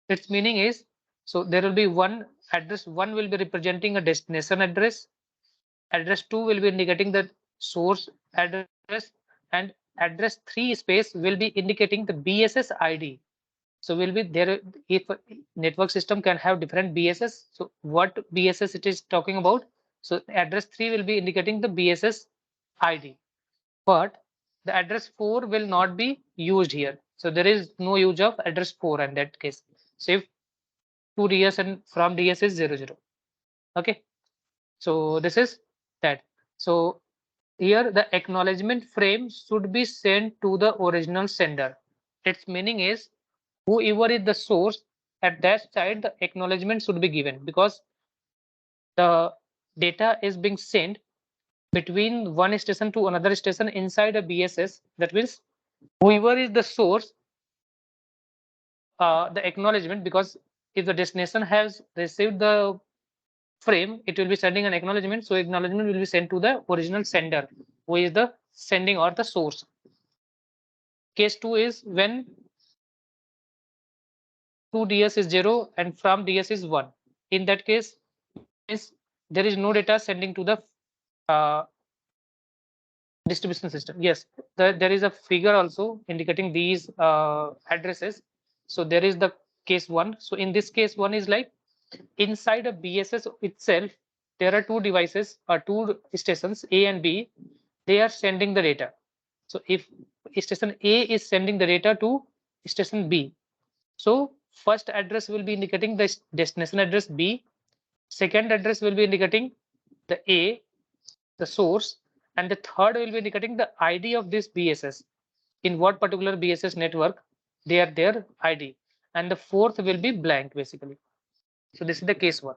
its meaning is, so there will be one address, one will be representing a destination address, address 2 will be indicating the source address, and address 3 space will be indicating the BSS ID. So will be there, if network system can have different BSS, so what BSS it is talking about? So address 3 will be indicating the BSS ID, but the address 4 will not be used here. So there is no use of address 4 in that case. So if to DS and from DS is 00. Okay, so this is that. So here the acknowledgement frame should be sent to the original sender. Its meaning is whoever is the source at that side, the acknowledgement should be given, because the data is being sent between one station to another station inside a BSS. That means whoever is the source, the acknowledgement, because if the destination has received the frame, it will be sending an acknowledgement. So acknowledgement will be sent to the original sender, who is the sending or the source. Case 2 is when to DS is 0 and from DS is 1. In that case, means there is no data sending to the uh, distribution system. Yes, there is a figure also indicating these addresses. So there is the case 1. So in this case 1 is like inside a BSS itself, there are two devices or two stations A and B. They are sending the data. So if station A is sending the data to station B, so first address will be indicating the destination address B, second address will be indicating the A, the source, and the third will be indicating the ID of this BSS. In what particular BSS network they are their ID, and the fourth will be blank basically. So this is the case 1.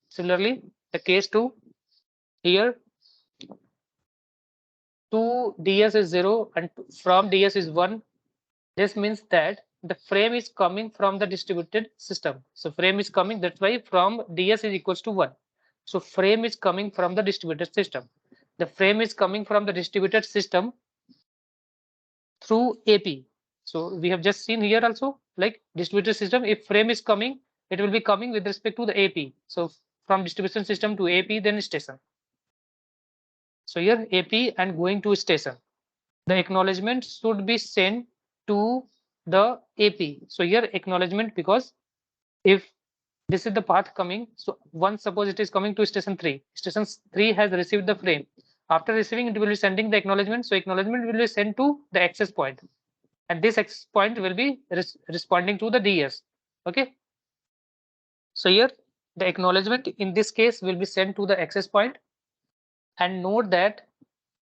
Similarly, the case 2, here to DS is 0 and from DS is 1. This means that the frame is coming from the distributed system. So frame is coming, that's why from DS is equals to 1. So frame is coming from the distributed system. The frame is coming from the distributed system through AP. So we have just seen here also, like distributed system, if frame is coming, it will be coming with respect to the AP. So from distribution system to AP, then station. So here AP and going to station. The acknowledgement should be sent to the AP. So here acknowledgement, because if this is the path coming, so once suppose it is coming to station 3, station 3 has received the frame. After receiving, it will be sending the acknowledgement. So acknowledgement will be sent to the access point, and this access point will be responding to the DS. Okay. So here the acknowledgement in this case will be sent to the access point, and note that.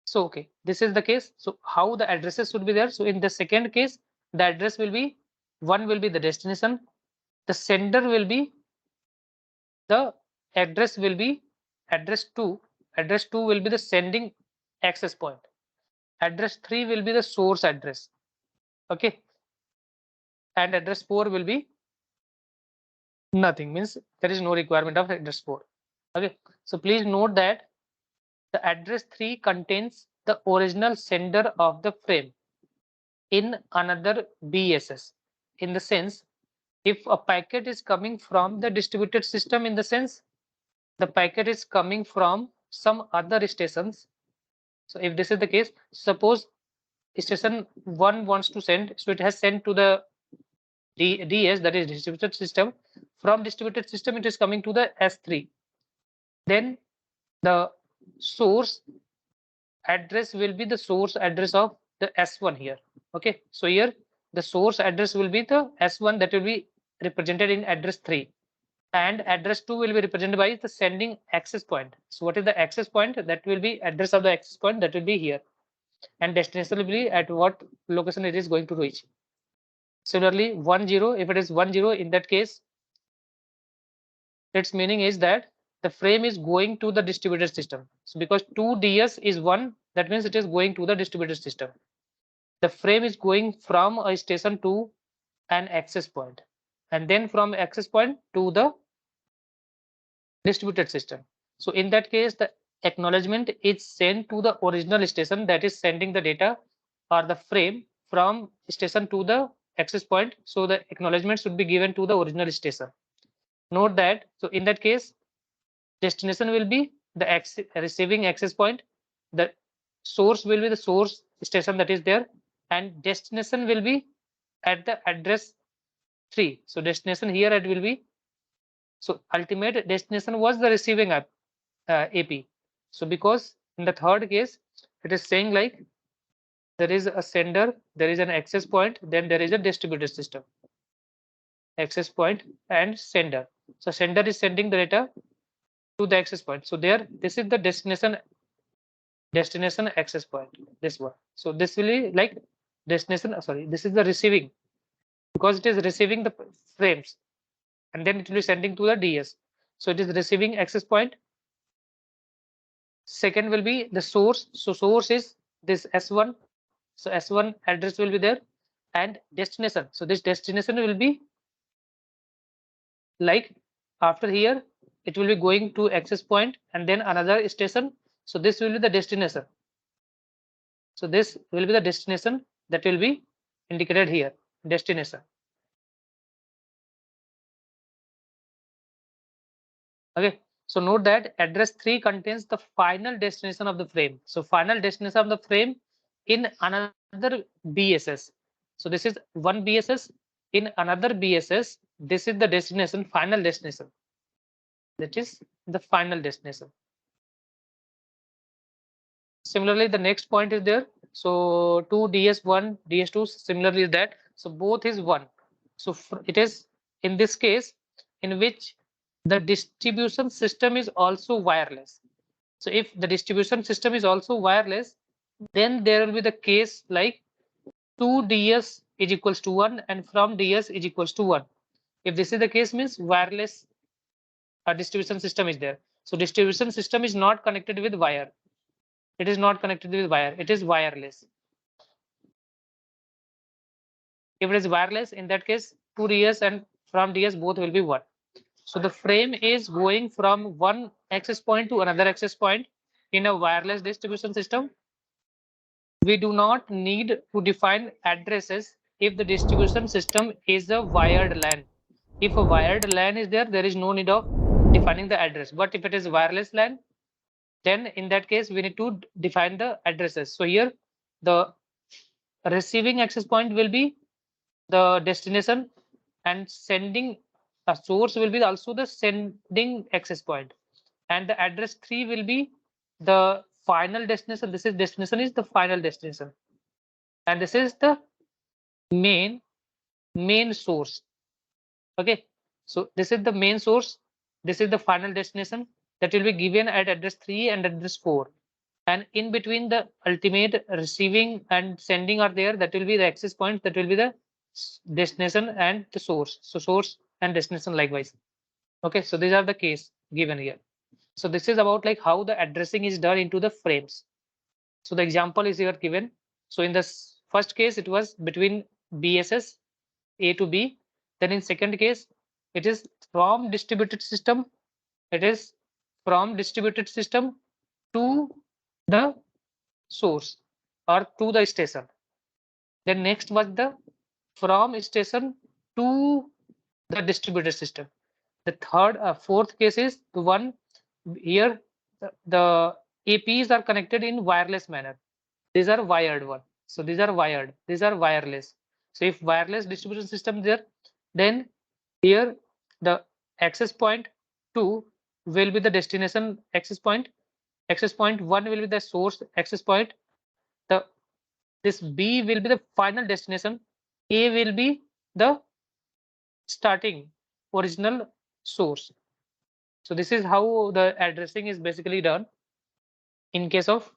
So okay, this is the case. So how the addresses should be there? So in the second case, the address will be, one will be the destination, the sender will be, the address will be address 2. Address 2 will be the sending access point. Address 3 will be the source address. Okay. And address 4 will be nothing, means there is no requirement of address 4. Okay. So please note that the address 3 contains the original sender of the frame in another BSS. In the sense, if a packet is coming from the distributed system, in the sense the packet is coming from some other stations. So if this is the case, suppose station 1 wants to send, so it has sent to the DS, that is distributed system. From distributed system, it is coming to the S3. Then the source address will be the source address of the S1 here. Okay, so here the source address will be the S1, that will be represented in address 3, and address 2 will be represented by the sending access point. So what is the access point? That will be address of the access point, that will be here, and destination will be at what location it is going to reach. Similarly, 10, if it is 10, in that case, its meaning is that the frame is going to the distributed system. So because 2DS is 1, that means it is going to the distributed system. The frame is going from a station to an access point, and then from access point to the distributed system. So in that case, the acknowledgement is sent to the original station that is sending the data or the frame from station to the access point. So the acknowledgement should be given to the original station. Note that, so in that case, destination will be the receiving access point, the source will be the source station that is there, and destination will be at the address 3. So destination here it will be, so ultimate destination was the receiving AP. So because in the third case, it is saying like there is a sender, there is an access point, then there is a distributed system. Access point and sender. So sender is sending the data to the access point. So there, this is the destination access point. This one. So this will be like destination. Sorry, this is the receiving, because it is receiving the frames, and then it will be sending to the DS. So it is receiving access point. Second will be the source. So source is this S1. So S1 address will be there, and destination. So this destination will be like after here, it will be going to access point and then another station. So this will be the destination. So this will be the destination that will be indicated here, destination. Okay. So note that address 3 contains the final destination of the frame. So final destination of the frame in another BSS. So this is one BSS. In another BSS, this is the destination, final destination. That is the final destination. Similarly, the next point is there. So 2 DS1, DS2, similarly is that. So both is 1. So it is in this case in which the distribution system is also wireless. So if the distribution system is also wireless, then there will be the case like 2DS is equals to 1 and from DS is equals to 1. If this is the case, means wireless distribution system is there. So distribution system is not connected with wire. It is not connected with wire. It is wireless. If it is wireless, in that case, 2DS and from DS both will be 1. So the frame is going from one access point to another access point in a wireless distribution system. We do not need to define addresses if the distribution system is a wired LAN. If a wired LAN is there, there is no need of defining the address. But if it is wireless LAN, then in that case, we need to define the addresses. So here, the receiving access point will be the destination, and sending a source will be also the sending access point, and the address 3 will be the final destination. This is destination is the final destination, and this is the main source. Okay, so this is the main source, this is the final destination that will be given at address 3 and address 4, and in between the ultimate receiving and sending are there, that will be the access point, that will be the destination and the source. So source and destination likewise. Okay, so these are the case given here. So this is about like how the addressing is done into the frames. So the example is here given. So in this first case, it was between BSS A to B. Then in second case, it is from distributed system. It is from distributed system to the source or to the station. Then next was the from station to the distributed system. The fourth case is the one here, the APs are connected in wireless manner. These are wired one. So these are wired. These are wireless. So if wireless distribution system is there, then here the access point 2 will be the destination access point. Access point 1 will be the source access point. The this B will be the final destination. A will be the starting original source. So this is how the addressing is basically done in case of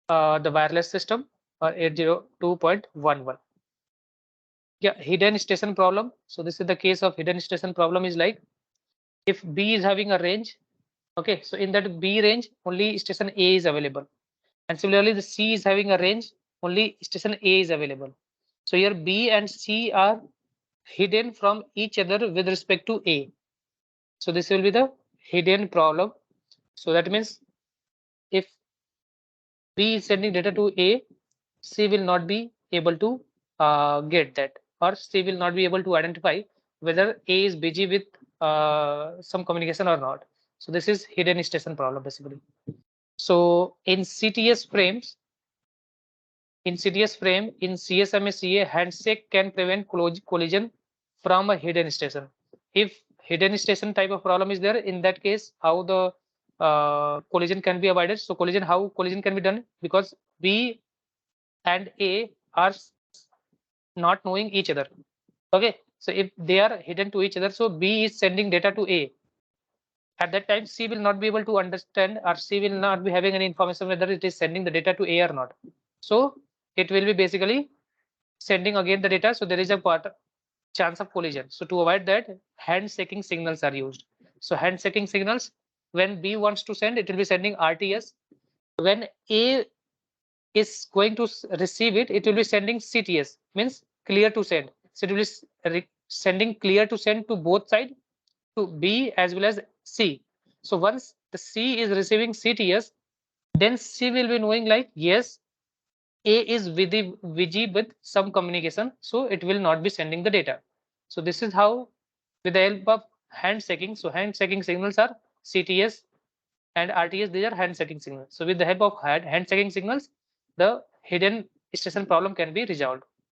the wireless system or 802.11. Yeah, hidden station problem. So this is the case of hidden station problem is like if B is having a range, okay, so in that B range only station A is available, and similarly the C is having a range, only station A is available. So here B and C are hidden from each other with respect to A. So this will be the hidden problem. So that means if B is sending data to A, C will not be able to get that, or C will not be able to identify whether A is busy with some communication or not. So this is hidden station problem basically. So in CTS frames, in CSMA handshake can prevent collision from a hidden station. If hidden station type of problem is there, in that case, how the collision can be avoided? So how collision can be done? Because B and A are not knowing each other. Okay, so if they are hidden to each other, so B is sending data to A. At that time, C will not be able to understand, or C will not be having any information whether it is sending the data to A or not. So it will be basically sending again the data. So there is a chance of collision. So to avoid that, handshaking signals are used. So handshaking signals, when B wants to send, it will be sending RTS. When A is going to receive it, it will be sending CTS, means clear to send. So it will be sending clear to send to both sides, to B as well as C. So once the C is receiving CTS, then C will be knowing like, yes, A is busy with some communication, so it will not be sending the data. So this is how, with the help of handshaking, so handshaking signals are CTS and RTS, these are handshaking signals. So with the help of handshaking signals, the hidden station problem can be resolved.